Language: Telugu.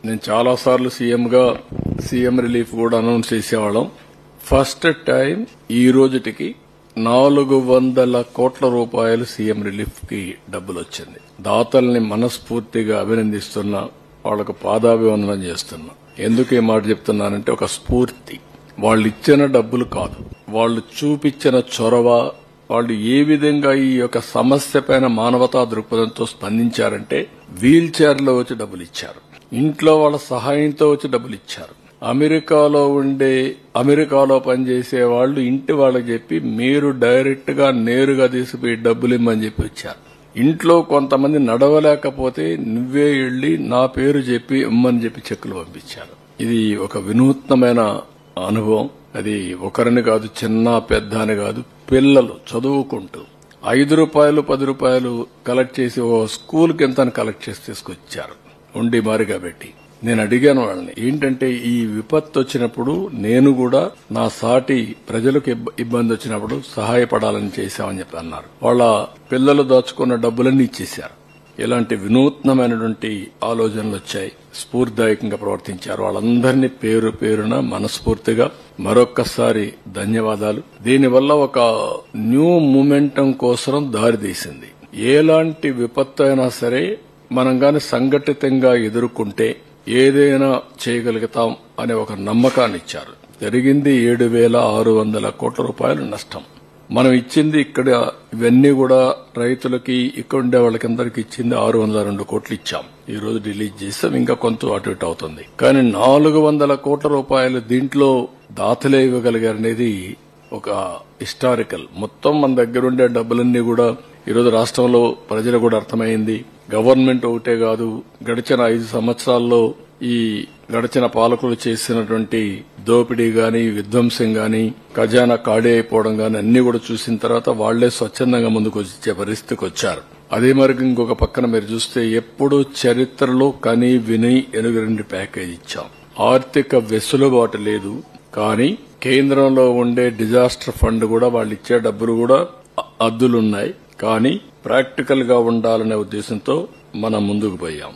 నేను చాలా సార్లు సీఎం రిలీఫ్ కూడా అనౌన్స్ చేసేవాళ్ళం. ఫస్ట్ టైం ఈ రోజుటికి 400 కోట్ల రూపాయలు సీఎం రిలీఫ్ కి డబ్బులు వచ్చింది. దాతల్ని మనస్ఫూర్తిగా అభినందిస్తున్నా, వాళ్లకు పాదాభివందనం చేస్తున్నా. ఎందుకు ఈ మాట చెప్తున్నానంటే ఒక స్ఫూర్తి. వాళ్ళు ఇచ్చిన డబ్బులు కాదు, వాళ్ళు చూపించిన చొరవ, వాళ్ళు ఏ విధంగా ఈ యొక్క సమస్య పైన మానవతా దృక్పథంతో స్పందించారంటే వీల్ చైర్ లో వచ్చి డబ్బులు ఇచ్చారు, ఇంట్లో వాళ్ళ సహాయంతో వచ్చి డబ్బులు ఇచ్చారు. అమెరికాలో పనిచేసే వాళ్ళు ఇంటి వాళ్ళకి చెప్పి మీరు డైరెక్ట్ గా నేరుగా తీసుకుపోయి డబ్బులు ఇమ్మని చెప్పి వచ్చారు. ఇంట్లో కొంతమంది నడవలేకపోతే నువ్వే వెళ్లి నా పేరు చెప్పి ఇమ్మని చెప్పి చెక్కులు పంపించారు. ఇది ఒక వినూత్నమైన అనుభవం. అది ఒకరిని కాదు, చిన్న పెద్ద అని కాదు, పిల్లలు చదువుకుంటూ 5 రూపాయలు 10 రూపాయలు కలెక్ట్ చేసి ఓ స్కూల్ కి ఎంత కలెక్ట్ చేసి తీసుకొచ్చారు ఉండి మారిగా పెట్టి. నేను అడిగాను వాళ్ళని, ఏంటంటే ఈ విపత్తు వచ్చినప్పుడు నేను కూడా నా సాటి ప్రజలకు ఇబ్బంది వచ్చినప్పుడు సహాయపడాలని చేశామని చెప్పి అన్నారు. వాళ్ళ పిల్లలు దాచుకున్న డబ్బులన్నీ ఇచ్చేశారు. ఇలాంటి వినూత్నమైనటువంటి ఆలోచనలు వచ్చాయి. స్ఫూర్తిదాయకంగా ప్రవర్తించారు. వాళ్ళందరినీ పేరు పేరున మనస్ఫూర్తిగా మరొక్కసారి ధన్యవాదాలు. దీనివల్ల ఒక న్యూ మూమెంటం కోసం దారితీసింది. ఎలాంటి విపత్తు అయినా సరే మనం గాని సంఘటితంగా ఎదుర్కొంటే ఏదైనా చేయగలుగుతాం అనే ఒక నమ్మకాన్ని ఇచ్చారు. జరిగింది 7,600 కోట్ల రూపాయలు నష్టం. మనం ఇచ్చింది ఇక్కడ ఇవన్నీ కూడా రైతులకి, ఇక్కడ ఉండే వాళ్ళకందరికి ఇచ్చింది 602 కోట్లు ఇచ్చాం. ఈ రోజు రిలీజ్ చేస్తాం, ఇంకా కొంత అటు ఇటు అవుతుంది. కానీ 400 కోట్ల రూపాయలు దీంట్లో దాతలే ఇవ్వగలిగారనేది ఒక హిస్టారికల్. మొత్తం మన దగ్గర ఉండే డబ్బులన్నీ కూడా ఈరోజు రాష్ట్రంలో ప్రజలు కూడా అర్థమైంది. గవర్నమెంట్ ఒకటే కాదు, గడిచిన 5 సంవత్సరాల్లో ఈ గడిచిన పాలకులు చేసినటువంటి దోపిడీ గాని, విధ్వంసం గాని, ఖజానా ఖాళీ అయిపోవడం గాని అన్ని కూడా చూసిన తర్వాత వాళ్లే స్వచ్ఛందంగా ముందుకు వచ్చే పరిస్థితికి వచ్చారు. అదే మరి ఇంకొక పక్కన మీరు చూస్తే ఎప్పుడు చరిత్రలో కని విని ఎనుగరండి ప్యాకేజ్ ఇచ్చాం. ఆర్థిక వెసులుబాటు లేదు, కానీ కేంద్రంలో ఉండే డిజాస్టర్ ఫండ్ కూడా వాళ్ళు ఇచ్చే డబ్బులు కూడా అద్దులున్నాయి. కానీ ప్రాక్టికల్ గా ఉండాలనే ఉద్దేశంతో మనం ముందుకు పోయాం.